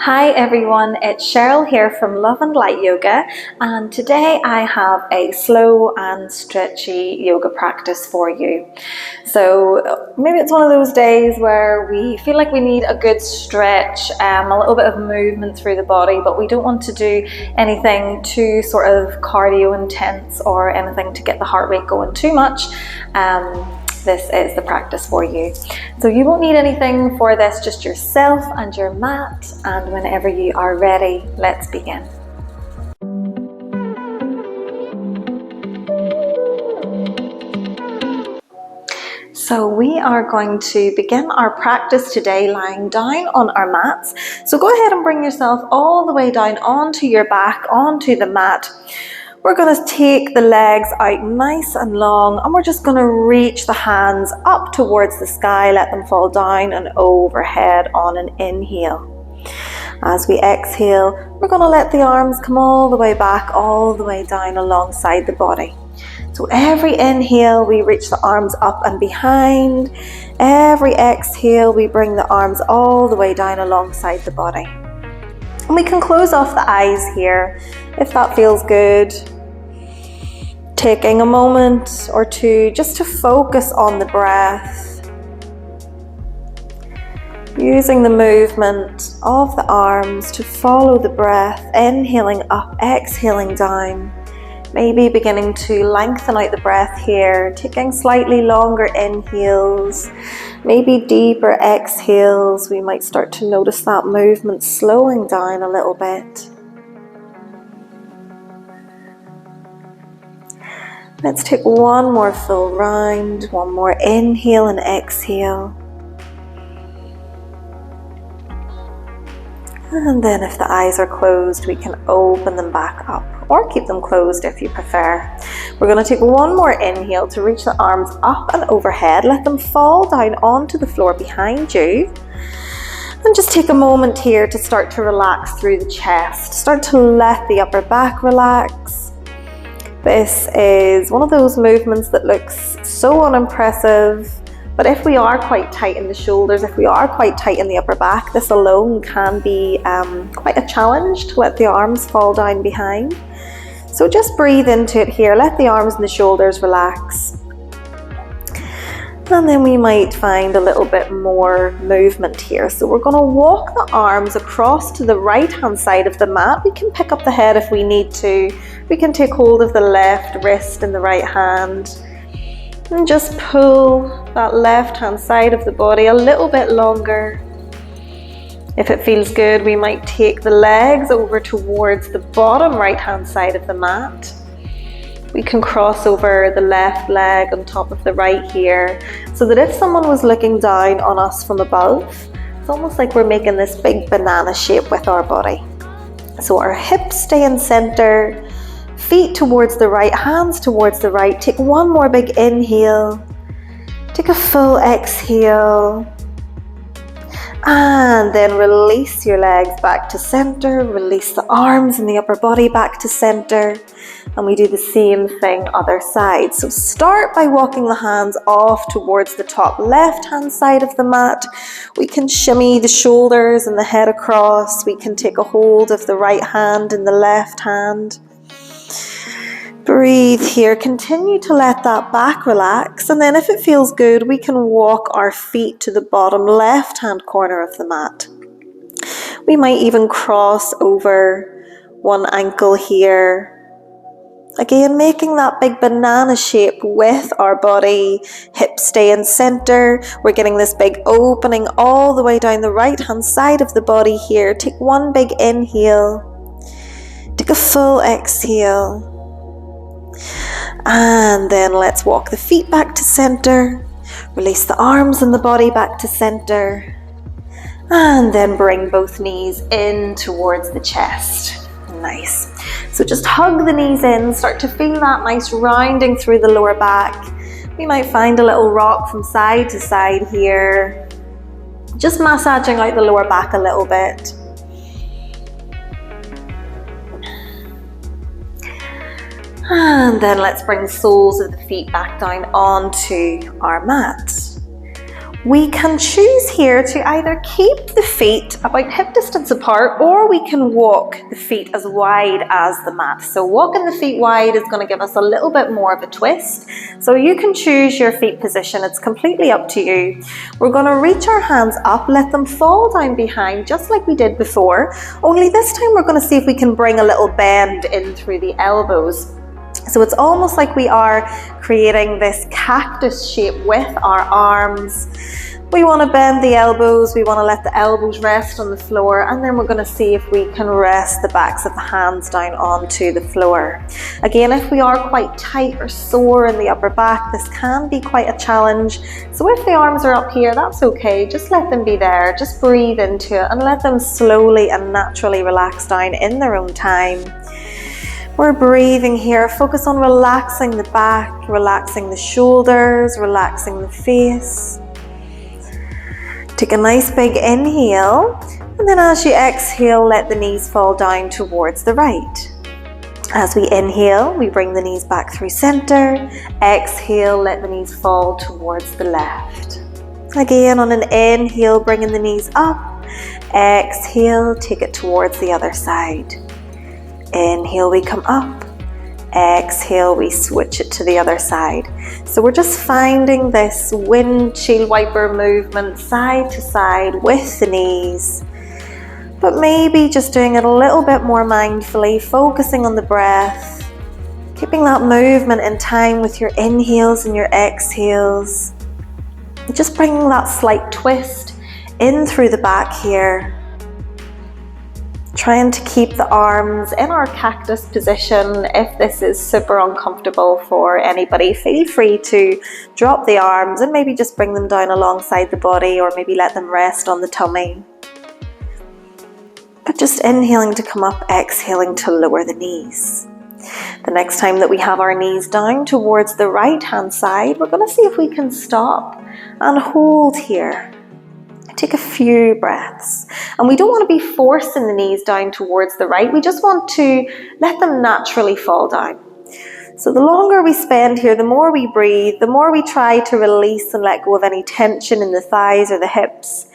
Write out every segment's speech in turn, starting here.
Hi everyone, it's Cheryl here from Love and Light Yoga, and today I have a slow and stretchy yoga practice for you. So maybe it's one of those days where we feel like we need a good stretch, a little bit of movement through the body, but we don't want to do anything too sort of cardio intense or anything to get the heart rate going too much. This is the practice for you. So you won't need anything for this, just yourself and your mat, and whenever you are ready, let's begin. So we are going to begin our practice today lying down on our mats. So go ahead and bring yourself all the way down onto your back, onto the mat. We're going to take the legs out nice and long, and we're just going to reach the hands up towards the sky, let them fall down and overhead on an inhale. As we exhale, we're going to let the arms come all the way back, all the way down alongside the body. So every inhale, we reach the arms up and behind. Every exhale, we bring the arms all the way down alongside the body. And we can close off the eyes here if that feels good. Taking a moment or two just to focus on the breath. Using the movement of the arms to follow the breath, inhaling up, exhaling down. Maybe beginning to lengthen out the breath here, taking slightly longer inhales, maybe deeper exhales. We might start to notice that movement slowing down a little bit. Let's take one more full round, one more inhale and exhale. And then if the eyes are closed, we can open them back up or keep them closed if you prefer. We're going to take one more inhale to reach the arms up and overhead. Let them fall down onto the floor behind you. And just take a moment here to start to relax through the chest. Start to let the upper back relax. This is one of those movements that looks so unimpressive, but if we are quite tight in the shoulders, if we are quite tight in the upper back, this alone can be quite a challenge to let the arms fall down behind. So just breathe into it here, let the arms and the shoulders relax. And then we might find a little bit more movement here. So we're going to walk the arms across to the right hand side of the mat. We can pick up the head if we need to. We can take hold of the left wrist in the right hand and just pull that left hand side of the body a little bit longer. If it feels good, we might take the legs over towards the bottom right hand side of the mat. We can cross over the left leg on top of the right here, so that if someone was looking down on us from above, it's almost like we're making this big banana shape with our body. So our hips stay in center, feet towards the right, hands towards the right. Take one more big inhale, take a full exhale, and then release your legs back to center, release the arms and the upper body back to center, and we do the same thing other side. So start by walking the hands off towards the top left hand side of the mat. We can shimmy the shoulders and the head across. We can take a hold of the right hand and the left hand. Breathe here, continue to let that back relax, and then if it feels good, we can walk our feet to the bottom left hand corner of the mat. We might even cross over one ankle here. Again, making that big banana shape with our body. Hips stay in center. We're getting this big opening all the way down the right hand side of the body here. Take one big inhale. Take a full exhale. And then let's walk the feet back to center. Release the arms and the body back to center. And then bring both knees in towards the chest. Nice. So just hug the knees in, start to feel that nice rounding through the lower back. We might find a little rock from side to side here. Just massaging out the lower back a little bit. And then let's bring the soles of the feet back down onto our mat. We can choose here to either keep the feet about hip distance apart, or we can walk the feet as wide as the mat. So walking the feet wide is going to give us a little bit more of a twist. So you can choose your feet position, it's completely up to you. We're going to reach our hands up, let them fall down behind just like we did before, only this time we're going to see if we can bring a little bend in through the elbows. So it's almost like we are creating this cactus shape with our arms. We want to bend the elbows, we want to let the elbows rest on the floor, and then we're going to see if we can rest the backs of the hands down onto the floor. Again, if we are quite tight or sore in the upper back, this can be quite a challenge. So if the arms are up here, that's okay, just let them be there, just breathe into it and let them slowly and naturally relax down in their own time. We're breathing here, focus on relaxing the back, relaxing the shoulders, relaxing the face. Take a nice big inhale, and then as you exhale, let the knees fall down towards the right. As we inhale, we bring the knees back through center. Exhale, let the knees fall towards the left. Again, on an inhale, bringing the knees up. Exhale, take it towards the other side. Inhale, we come up. Exhale, we switch it to the other side. So we're just finding this windshield wiper movement side to side with the knees, but maybe just doing it a little bit more mindfully, focusing on the breath, keeping that movement in time with your inhales and your exhales. Just bringing that slight twist in through the back here. Trying to keep the arms in our cactus position. If this is super uncomfortable for anybody, feel free to drop the arms and maybe just bring them down alongside the body, or maybe let them rest on the tummy. But just inhaling to come up, exhaling to lower the knees. The next time that we have our knees down towards the right hand side, we're going to see if we can stop and hold here. Take a few breaths, and we don't want to be forcing the knees down towards the right, we just want to let them naturally fall down. So the longer we spend here, the more we breathe, the more we try to release and let go of any tension in the thighs or the hips.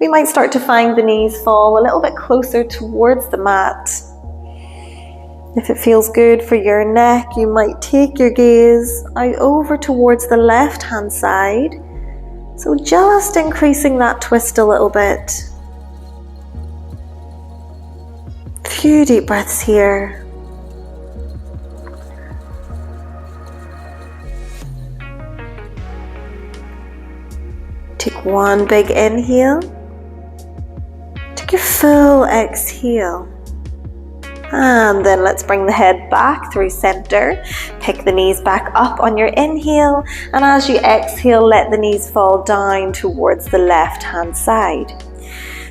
We might start to find the knees fall a little bit closer towards the mat. If it feels good for your neck, you might take your gaze out over towards the left hand side. So just increasing that twist a little bit. A few deep breaths here. Take one big inhale. Take your full exhale. And then let's bring the head back through center. Pick the knees back up on your inhale, and as you exhale, let the knees fall down towards the left hand side.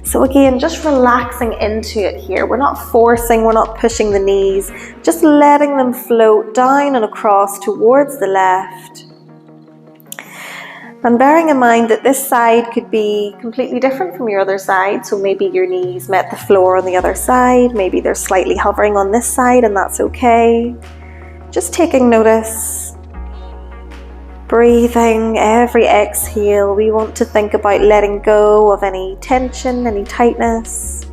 So again, just relaxing into it here. We're not forcing, we're not pushing the knees, just letting them float down and across towards the left. And bearing in mind that this side could be completely different from your other side, so maybe your knees met the floor on the other side, maybe they're slightly hovering on this side, and that's okay. Just taking notice, breathing. Every exhale, we want to think about letting go of any tension, any tightness.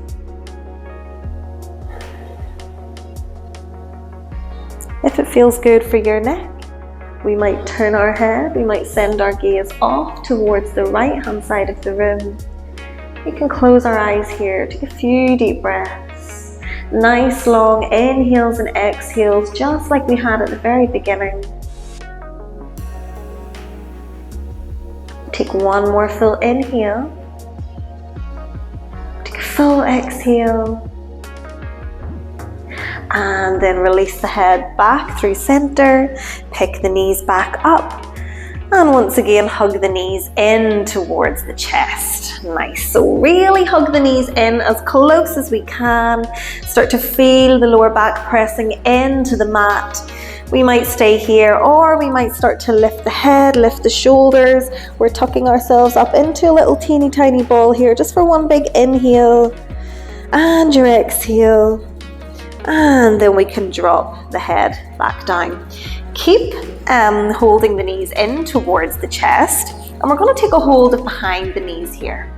If it feels good for your neck, we might turn our head, we might send our gaze off towards the right hand side of the room. We can close our eyes here, take a few deep breaths. Nice long inhales and exhales, just like we had at the very beginning. Take one more full inhale. Take a full exhale. And then release the head back through center, pick the knees back up, and once again hug the knees in towards the chest. Nice, so really hug the knees in as close as we can. Start to feel the lower back pressing into the mat. We might stay here, or we might start to lift the head, lift the shoulders. We're tucking ourselves up into a little teeny tiny ball here, just for one big inhale, and your exhale. And then we can drop the head back down. Keep holding the knees in towards the chest. and we're going to take a hold of behind the knees here.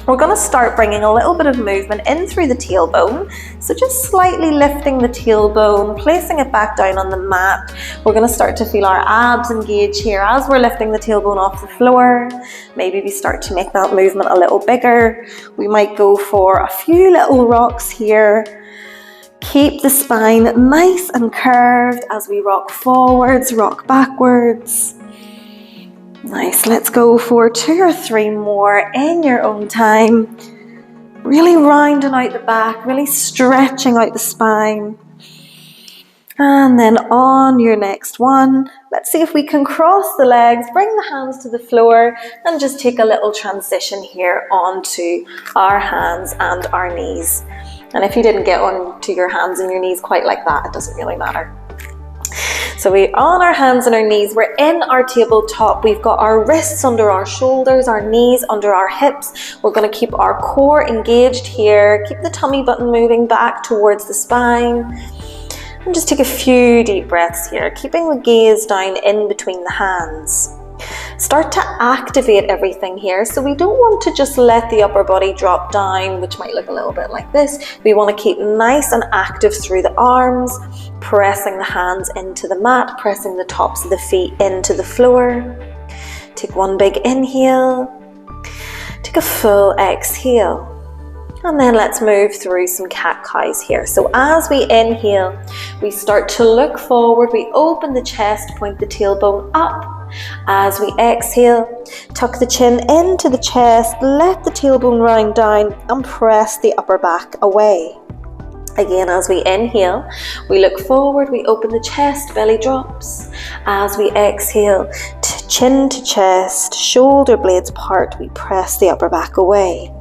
We're going to start bringing a little bit of movement in through the tailbone. So just slightly lifting the tailbone, placing it back down on the mat. We're going to start to feel our abs engage here as we're lifting the tailbone off the floor. Maybe we start to make that movement a little bigger. We might go for a few little rocks here. Keep the spine nice and curved as we rock forwards, rock backwards. Nice, let's go for 2 or 3 more in your own time. Really rounding out the back, really stretching out the spine. And then on your next one, let's see if we can cross the legs, bring the hands to the floor, and just take a little transition here onto our hands and our knees. And if you didn't get onto your hands and your knees quite like that, it doesn't really matter. So we're on our hands and our knees, we're in our tabletop, we've got our wrists under our shoulders, our knees under our hips. We're going to keep our core engaged here, keep the tummy button moving back towards the spine. And just take a few deep breaths here, keeping the gaze down in between the hands. Start to activate everything here. So we don't want to just let the upper body drop down, which might look a little bit like this. We want to keep nice and active through the arms, pressing the hands into the mat, pressing the tops of the feet into the floor. Take one big inhale. Take a full exhale. And then let's move through some cat-cows here. So as we inhale, we start to look forward. We open the chest, point the tailbone up. As we exhale, tuck the chin into the chest, let the tailbone round down and press the upper back away. Again, as we inhale, we look forward, we open the chest, belly drops. As we exhale, chin to chest, shoulder blades part, we press the upper back away.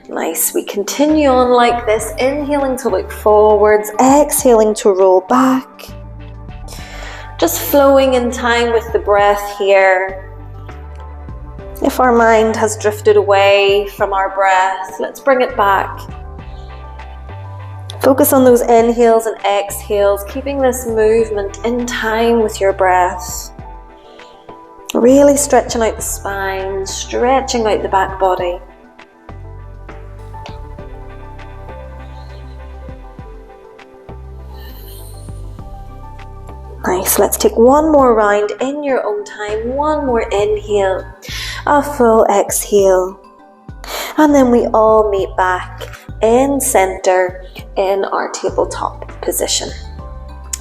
Nice, we continue on like this, inhaling to look forwards, exhaling to roll back. Just flowing in time with the breath here. If our mind has drifted away from our breath, let's bring it back. Focus on those inhales and exhales, keeping this movement in time with your breath. Really stretching out the spine, stretching out the back body. Nice, let's take one more round in your own time, one more inhale, a full exhale, and then we all meet back in center in our tabletop position.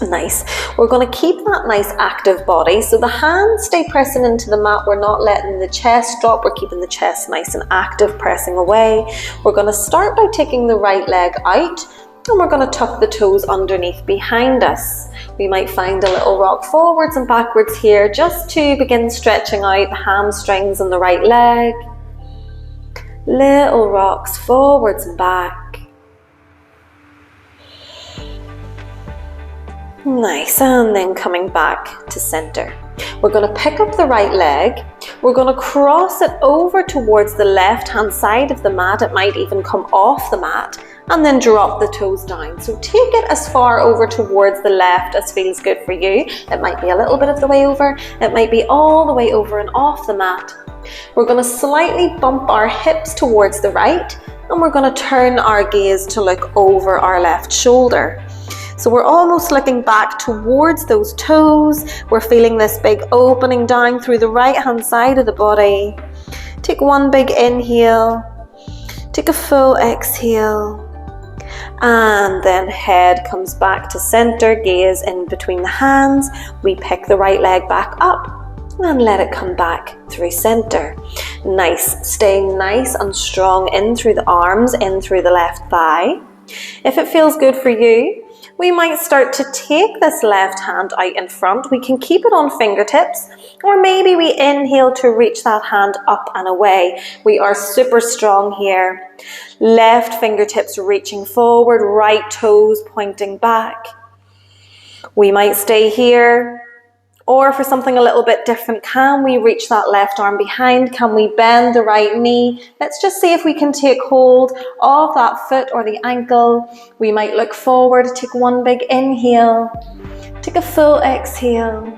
Nice, we're going to keep that nice active body, so the hands stay pressing into the mat, we're not letting the chest drop, we're keeping the chest nice and active, pressing away. We're going to start by taking the right leg out, and we're going to tuck the toes underneath behind us. We might find a little rock forwards and backwards here just to begin stretching out the hamstrings and the right leg. Little rocks forwards and back. Nice, and then coming back to center. We're going to pick up the right leg. We're going to cross it over towards the left hand side of the mat. It might even come off the mat. And then drop the toes down. So take it as far over towards the left as feels good for you. It might be a little bit of the way over. It might be all the way over and off the mat. We're going to slightly bump our hips towards the right, and we're going to turn our gaze to look over our left shoulder. So we're almost looking back towards those toes. We're feeling this big opening down through the right hand side of the body. Take one big inhale. Take a full exhale. And then head comes back to center, gaze in between the hands. We pick the right leg back up and let it come back through center. Nice, staying nice and strong in through the arms, in through the left thigh. If it feels good for you, we might start to take this left hand out in front. We can keep it on fingertips, or maybe we inhale to reach that hand up and away. We are super strong here. Left fingertips reaching forward, right toes pointing back. We might stay here, or for something a little bit different, can we reach that left arm behind? Can we bend the right knee? Let's just see if we can take hold of that foot or the ankle. We might look forward, take one big inhale, take a full exhale,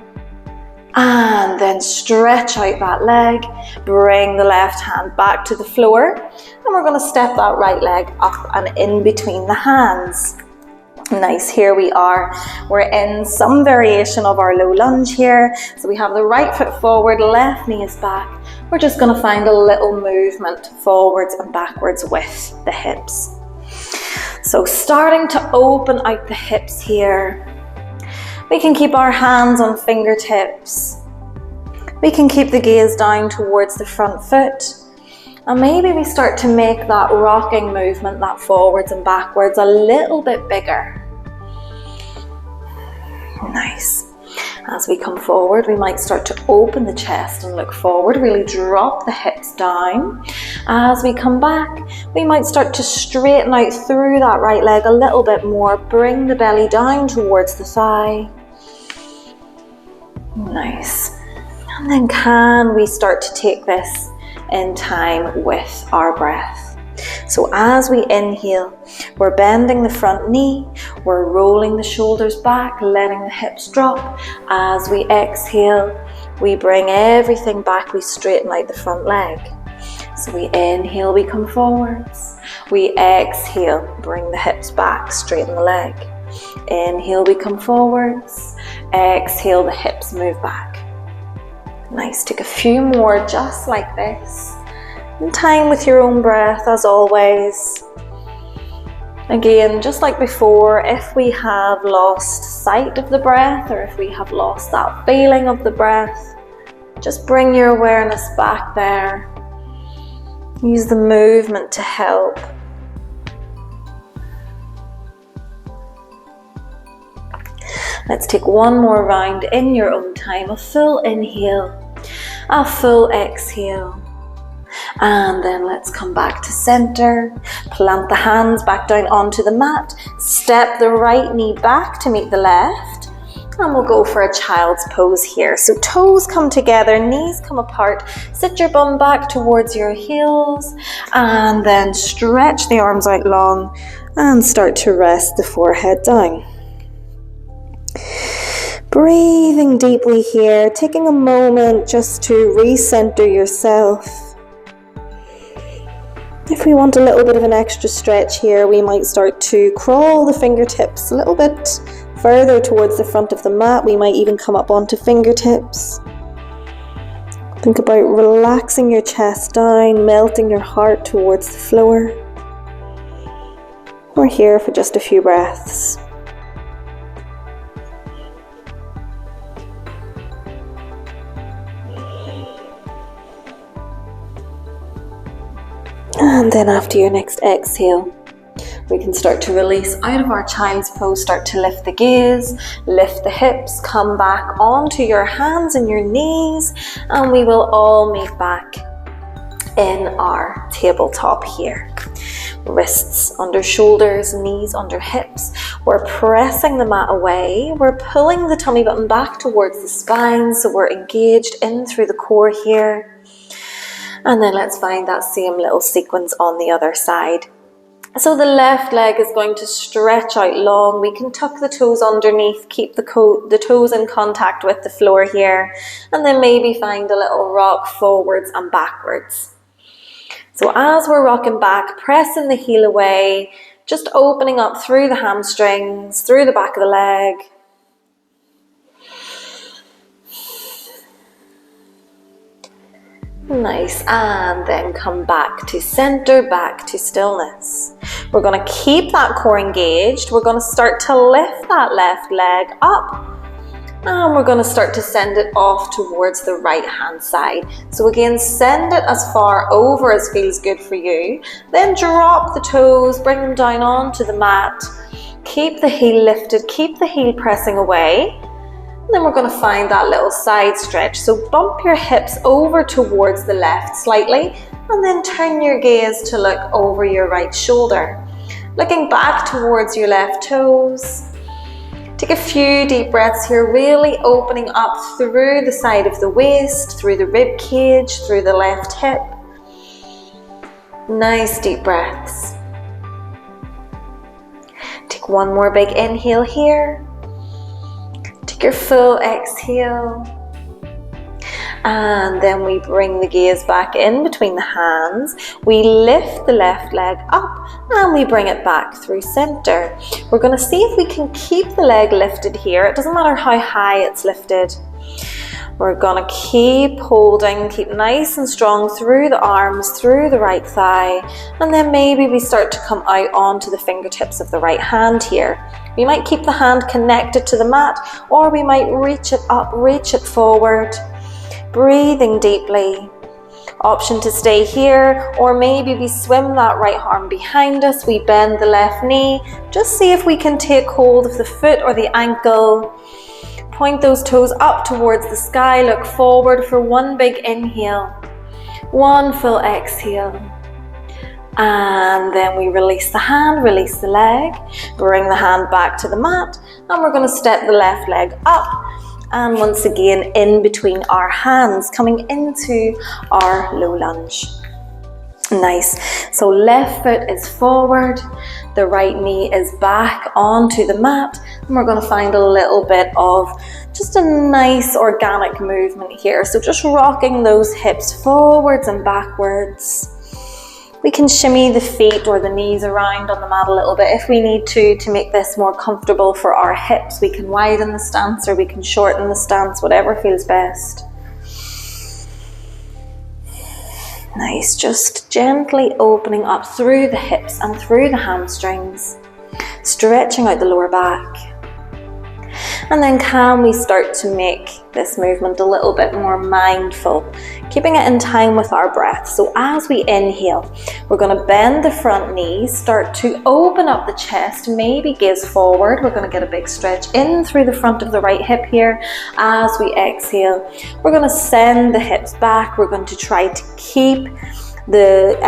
And then stretch out that leg, bring the left hand back to the floor, and we're going to step that right leg up and in between the hands. Nice, here we are. We're in some variation of our low lunge here. So we have the right foot forward, left knee is back. We're just going to find a little movement forwards and backwards with the hips. So starting to open out the hips here. We can keep our hands on fingertips. We can keep the gaze down towards the front foot. And maybe we start to make that rocking movement, that forwards and backwards, a little bit bigger. Nice. As we come forward, we might start to open the chest and look forward, really drop the hips down. As we come back, we might start to straighten out through that right leg a little bit more, bring the belly down towards the thigh. Nice. And then can we start to take this in time with our breath? So as we inhale, we're bending the front knee, we're rolling the shoulders back, letting the hips drop. As we exhale, we bring everything back, we straighten out the front leg. So we inhale, we come forwards. We exhale, bring the hips back, straighten the leg. Inhale, we come forwards. Exhale, the hips move back. Nice, take a few more just like this. In time with your own breath, as always. Again, just like before, if we have lost sight of the breath or if we have lost that feeling of the breath, just bring your awareness back there. Use the movement to help. Let's take one more round in your own time. A full inhale, a full exhale. And then let's come back to center. Plant the hands back down onto the mat. Step the right knee back to meet the left. And we'll go for a child's pose here. So toes come together, knees come apart. Sit your bum back towards your heels. And then stretch the arms out long and start to rest the forehead down. Breathing deeply here, taking a moment just to recenter yourself. If we want a little bit of an extra stretch here, we might start to crawl the fingertips a little bit further towards the front of the mat. We might even come up onto fingertips. Think about relaxing your chest down, melting your heart towards the floor. We're here for just a few breaths. And then after your next exhale, we can start to release out of our child's pose, start to lift the gaze, lift the hips, come back onto your hands and your knees, and we will all meet back in our tabletop here. Wrists under shoulders, knees under hips. We're pressing the mat away. We're pulling the tummy button back towards the spine, so we're engaged in through the core here. And then let's find that same little sequence on the other side. So the left leg is going to stretch out long. We can tuck the toes underneath, keep the toes in contact with the floor here, and then maybe find a little rock forwards and backwards. So as we're rocking back, pressing the heel away, just opening up through the hamstrings, through the back of the leg. Nice, and then come back to center, back to stillness. We're going to keep that core engaged. We're going to start to lift that left leg up. And we're going to start to send it off towards the right hand side. So again, send it as far over as feels good for you. Then drop the toes, bring them down onto the mat. Keep the heel lifted, keep the heel pressing away. And then we're going to find that little side stretch. So bump your hips over towards the left slightly, and then turn your gaze to look over your right shoulder. Looking back towards your left toes. Take a few deep breaths here, really opening up through the side of the waist, through the rib cage, through the left hip. Nice deep breaths. Take one more big inhale here. Take your full exhale. And then we bring the gaze back in between the hands. We lift the left leg up and we bring it back through center. We're going to see if we can keep the leg lifted here. It doesn't matter how high it's lifted. We're going to keep holding, keep nice and strong through the arms, through the right thigh, and then maybe we start to come out onto the fingertips of the right hand here. We might keep the hand connected to the mat, or we might reach it up, reach it forward, breathing deeply. Option to stay here, or maybe we swim that right arm behind us, we bend the left knee, just see if we can take hold of the foot or the ankle. Point those toes up towards the sky, look forward for one big inhale, one full exhale. And then we release the hand, release the leg, bring the hand back to the mat, and we're going to step the left leg up. And once again, in between our hands, coming into our low lunge. Nice. So left foot is forward, the right knee is back onto the mat, and we're going to find a little bit of just a nice organic movement here. So just rocking those hips forwards and backwards. We can shimmy the feet or the knees around on the mat a little bit if we need to make this more comfortable for our hips. We can widen the stance or we can shorten the stance, whatever feels best. Nice, just gently opening up through the hips and through the hamstrings, stretching out the lower back. And then can we start to make this movement a little bit more mindful, keeping it in time with our breath. So as we inhale, we're going to bend the front knees, start to open up the chest, maybe gaze forward. We're going to get a big stretch in through the front of the right hip here. As we exhale, we're going to send the hips back. We're going to try to keep the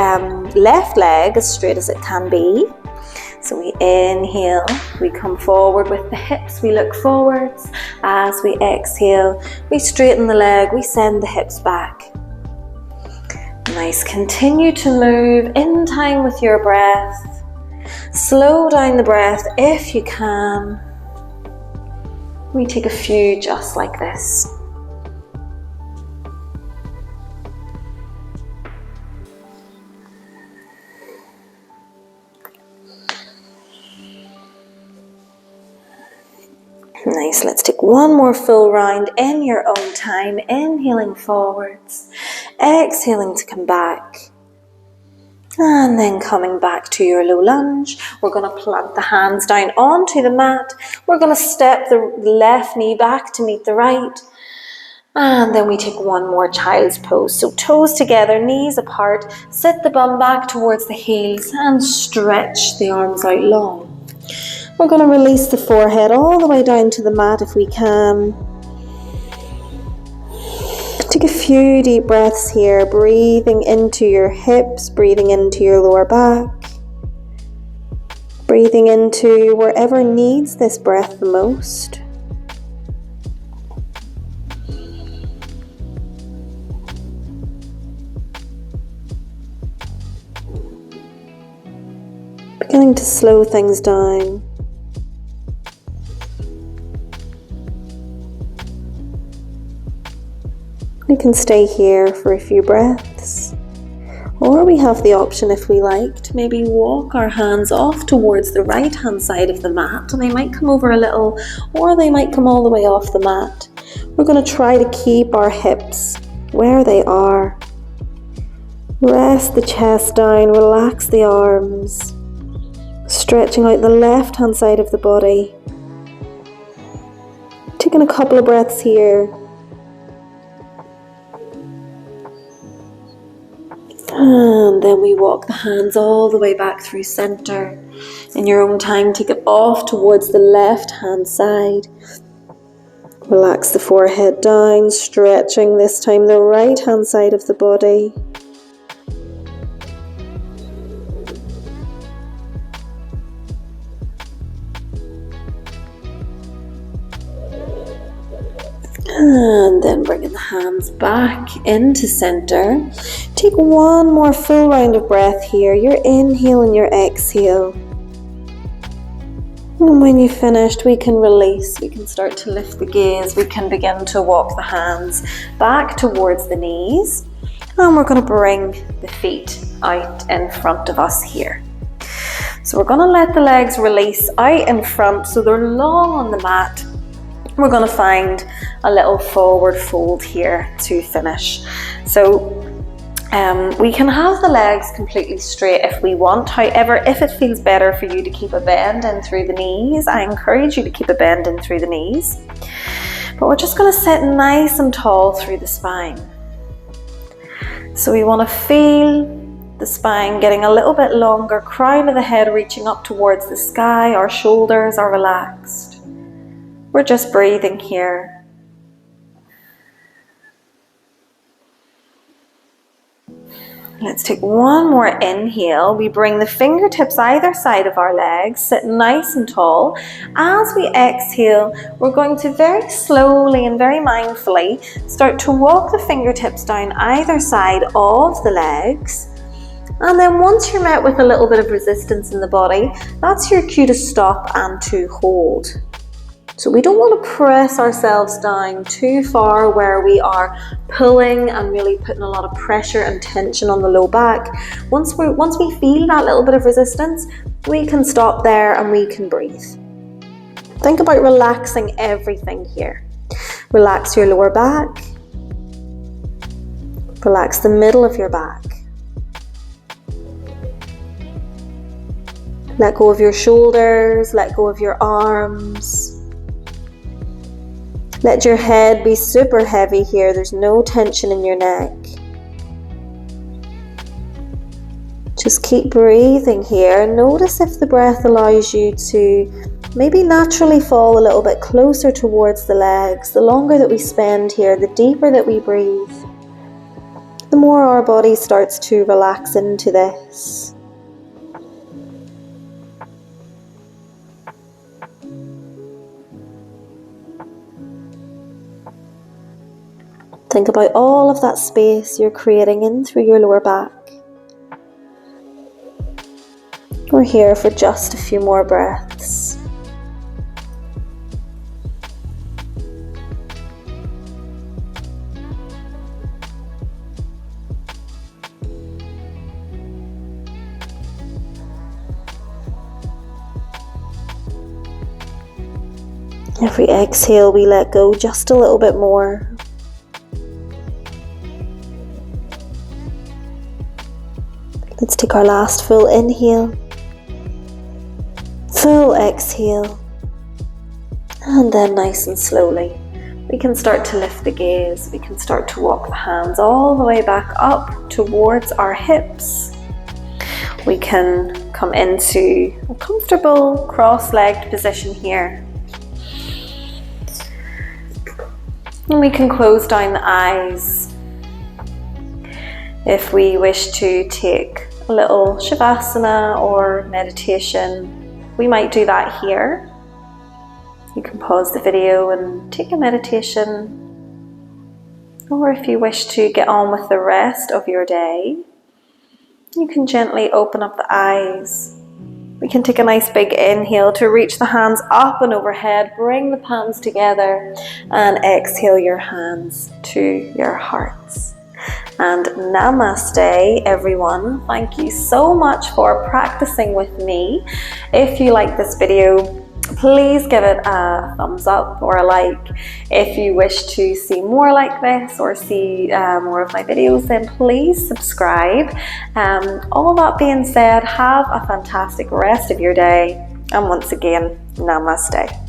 left leg as straight as it can be. So we inhale, we come forward with the hips, we look forwards. As we exhale, we straighten the leg, we send the hips back. Nice, continue to move in time with your breath. Slow down the breath if you can. We take a few just like this. Nice, let's take one more full round in your own time, inhaling forwards, exhaling to come back, and then coming back to your low lunge. We're going to plant the hands down onto the mat, we're going to step the left knee back to meet the right, and then we take one more child's pose. So toes together, knees apart, sit the bum back towards the heels and stretch the arms out long. We're going to release the forehead all the way down to the mat if we can. Take a few deep breaths here, breathing into your hips, breathing into your lower back, breathing into wherever needs this breath the most. Beginning to slow things down. We can stay here for a few breaths, or we have the option, if we like, to maybe walk our hands off towards the right hand side of the mat, and they might come over a little, or they might come all the way off the mat. We're going to try to keep our hips where they are. Rest the chest down, relax the arms, stretching out the left hand side of the body. Taking a couple of breaths here. And then we walk the hands all the way back through center. In your own time, take it off towards the left hand side. Relax the forehead down, stretching this time the right hand side of the body. And then bringing the hands back into center. Take one more full round of breath here. Your inhale and your exhale. And when you've finished, we can release, we can start to lift the gaze, we can begin to walk the hands back towards the knees, and we're going to bring the feet out in front of us here. So we're going to let the legs release out in front so they're long on the mat. We're going to find a little forward fold here to finish. So we can have the legs completely straight if we want. However, if it feels better for you to keep a bend in through the knees, I encourage you to keep a bend in through the knees. But we're just going to sit nice and tall through the spine. So we want to feel the spine getting a little bit longer, crown of the head reaching up towards the sky, our shoulders are relaxed. We're just breathing here. Let's take one more inhale. We bring the fingertips either side of our legs, sit nice and tall. As we exhale, we're going to very slowly and very mindfully start to walk the fingertips down either side of the legs. And then once you're met with a little bit of resistance in the body, that's your cue to stop and to hold. So we don't want to press ourselves down too far where we are pulling and really putting a lot of pressure and tension on the low back. Once we feel that little bit of resistance, we can stop there and we can breathe. Think about relaxing everything here. Relax your lower back. Relax the middle of your back. Let go of your shoulders, let go of your arms. Let your head be super heavy here. There's no tension in your neck. Just keep breathing here. Notice if the breath allows you to maybe naturally fall a little bit closer towards the legs. The longer that we spend here, the deeper that we breathe, the more our body starts to relax into this. Think about all of that space you're creating in through your lower back. We're here for just a few more breaths. Every exhale, we let go just a little bit more. Let's take our last full inhale, full exhale, and then nice and slowly, we can start to lift the gaze, we can start to walk the hands all the way back up towards our hips. We can come into a comfortable cross-legged position here. And we can close down the eyes. If we wish to take a little shavasana or meditation, we might do that here. You can pause the video and take a meditation. Or if you wish to get on with the rest of your day, you can gently open up the eyes. We can take a nice big inhale to reach the hands up and overhead, bring the palms together, and exhale your hands to your hearts. And namaste, everyone. Thank you so much for practicing with me. If you like this video, please give it a thumbs up or a like. If you wish to see more like this or see more of my videos, then please subscribe. All that being said, have a fantastic rest of your day. And once again, namaste.